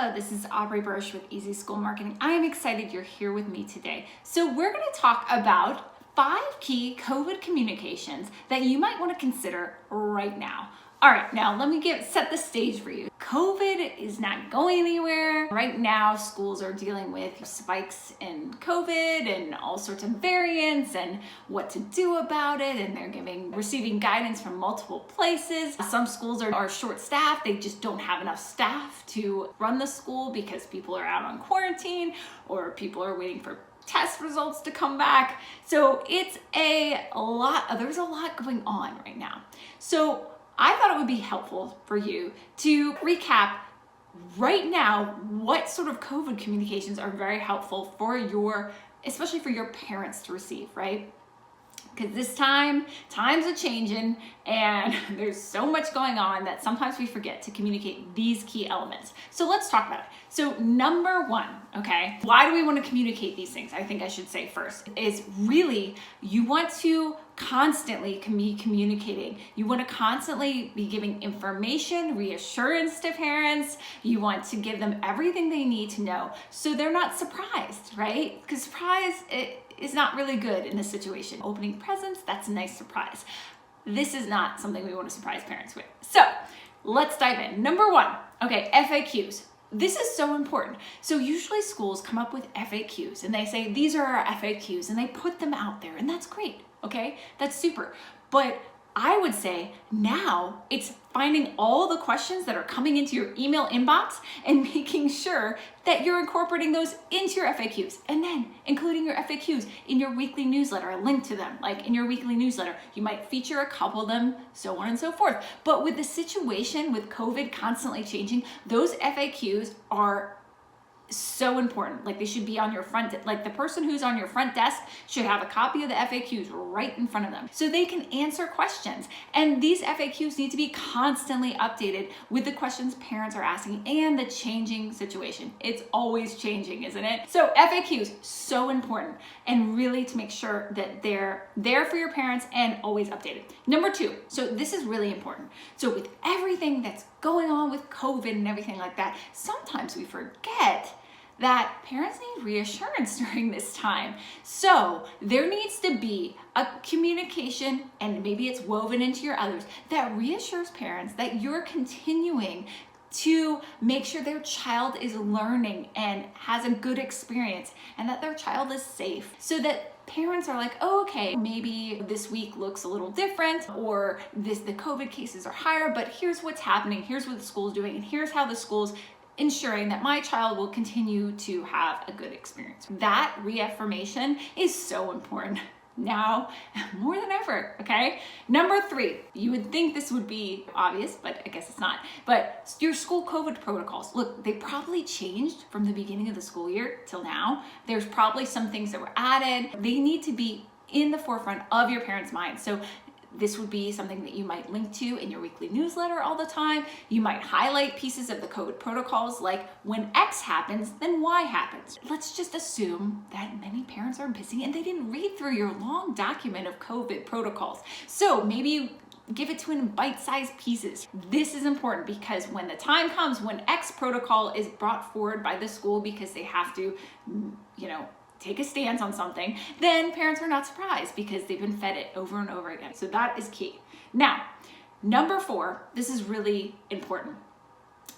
Hello, this is Aubrey Bursch with Easy School Marketing. I am excited you're here with me today. So we're going to talk about 5 key COVID communications that you might want to consider right now. All right, now let me set the stage for you. COVID is not going anywhere. Right now, schools are dealing with spikes in COVID and all sorts of variants and what to do about it, and they're receiving guidance from multiple places. Some schools are short-staffed. They just don't have enough staff to run the school because people are out on quarantine or people are waiting for test results to come back. So it's there's a lot going on right now. So I thought it would be helpful for you to recap right now what sort of COVID communications are very helpful for especially for your parents to receive, right? Because this times are changing and there's so much going on that sometimes we forget to communicate these key elements. So let's talk about it. So number 1, okay, why do we want to communicate these things? I think I should say first is really you want to constantly be communicating. You want to constantly be giving information, reassurance to parents. You want to give them everything they need to know so they're not surprised, right? Because surprise is not really good in this situation. Opening presents, that's a nice surprise. This is not something we want to surprise parents with. So let's dive in. Number 1, okay, FAQs. This is so important. So usually schools come up with FAQs and they say, these are our FAQs, and they put them out there, and that's great, okay? That's super. But I would say now it's finding all the questions that are coming into your email inbox and making sure that you're incorporating those into your FAQs, and then including your FAQs in your weekly newsletter, a link to them. Like in your weekly newsletter, you might feature a couple of them, so on and so forth. But with the situation with COVID constantly changing, those FAQs are so important. Like they should be on your like the person who's on your front desk should have a copy of the FAQs right in front of them so they can answer questions. And these FAQs need to be constantly updated with the questions parents are asking and the changing situation. It's always changing, isn't it? So FAQs, so important, and really to make sure that they're there for your parents and always updated. Number 2, so this is really important. So with everything that's going on with COVID and everything like that, sometimes we forget that parents need reassurance during this time. So there needs to be a communication, and maybe it's woven into your others, that reassures parents that you're continuing to make sure their child is learning and has a good experience and that their child is safe, so that parents are like, oh, okay, maybe this week looks a little different, or the COVID cases are higher, but here's what's happening, here's what the school's doing, and here's how the school's ensuring that my child will continue to have a good experience. That reaffirmation is so important now more than ever, okay? Number 3, you would think this would be obvious, but I guess it's not. But your school COVID protocols, look, they probably changed from the beginning of the school year till now. There's probably some things that were added. They need to be in the forefront of your parents' minds. So this would be something that you might link to in your weekly newsletter all the time. You might highlight pieces of the COVID protocols, like when X happens, then Y happens. Let's just assume that many parents are busy and they didn't read through your long document of COVID protocols. So maybe you give it to them in bite-sized pieces. This is important because when the time comes when X protocol is brought forward by the school because they have to, take a stance on something, then parents are not surprised because they've been fed it over and over again. So that is key. Now, number 4, this is really important.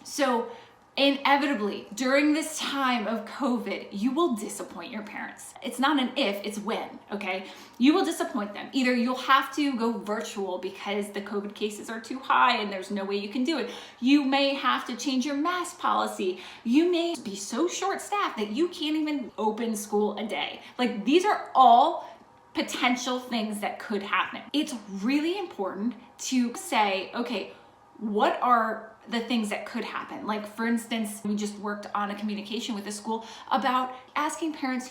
So inevitably, during this time of COVID, you will disappoint your parents. It's not an if, it's when, okay? You will disappoint them. Either you'll have to go virtual because the COVID cases are too high and there's no way you can do it. You may have to change your mask policy. You may be so short-staffed that you can't even open school a day. Like, these are all potential things that could happen. It's really important to say, okay, what are the things that could happen? Like, for instance, we just worked on a communication with the school about asking parents,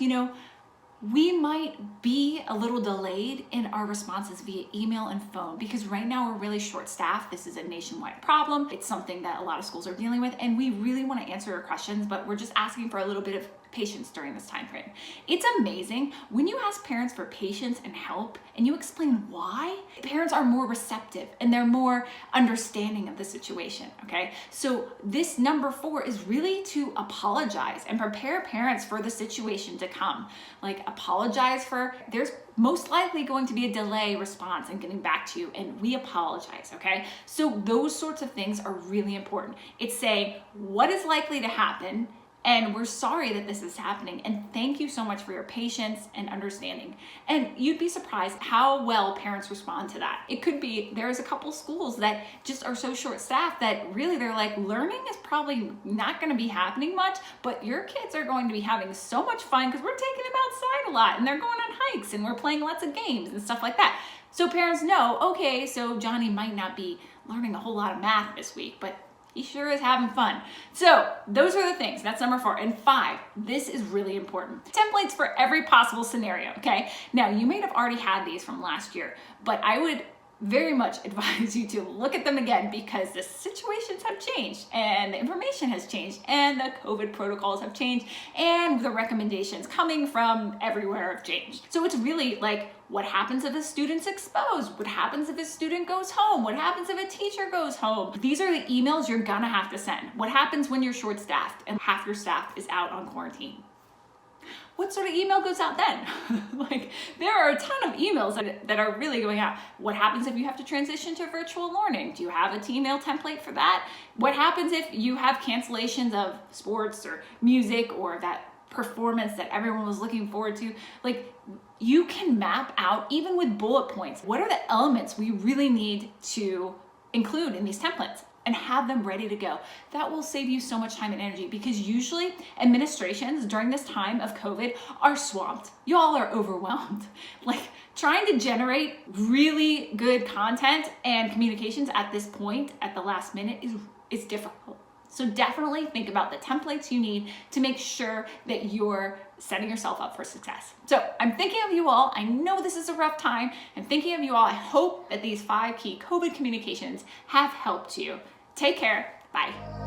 we might be a little delayed in our responses via email and phone because right now we're really short-staffed. This is a nationwide problem. It's something that a lot of schools are dealing with, and we really want to answer your questions, but we're just asking for a little bit of patience during this time frame. It's amazing when you ask parents for patience and help and you explain why, parents are more receptive and they're more understanding of the situation, okay? So this number 4 is really to apologize and prepare parents for the situation to come. Like, apologize for, there's most likely going to be a delay response in getting back to you, and we apologize, okay? So those sorts of things are really important. It's saying what is likely to happen, and we're sorry that this is happening, and thank you so much for your patience and understanding. And you'd be surprised how well parents respond to that. It could be, there's a couple schools that just are so short-staffed that really they're like, learning is probably not gonna be happening much, but your kids are going to be having so much fun because we're taking them outside a lot and they're going on hikes and we're playing lots of games and stuff like that. So parents know, okay, so Johnny might not be learning a whole lot of math this week, but he sure is having fun. So those are the things. That's number 4. And 5, this is really important. Templates for every possible scenario, okay? Now, you may have already had these from last year, but I would very much advise you to look at them again because the situations have changed and the information has changed and the COVID protocols have changed and the recommendations coming from everywhere have changed. So it's really like, what happens if a student's exposed? What happens if a student goes home? What happens if a teacher goes home? These are the emails you're gonna have to send. What happens when you're short-staffed and half your staff is out on quarantine? What sort of email goes out then? Like, there are a ton of emails that are really going out. What happens if you have to transition to virtual learning? Do you have a email template for that? What happens if you have cancellations of sports or music or that performance that everyone was looking forward to? Like, you can map out, even with bullet points, what are the elements we really need to include in these templates, and have them ready to go. That will save you so much time and energy because usually administrations during this time of COVID are swamped. Y'all are overwhelmed. Like, trying to generate really good content and communications at this point, at the last minute, is difficult. So definitely think about the templates you need to make sure that you're setting yourself up for success. So I'm thinking of you all. I know this is a rough time. I'm thinking of you all. I hope that these 5 key COVID communications have helped you. Take care. Bye.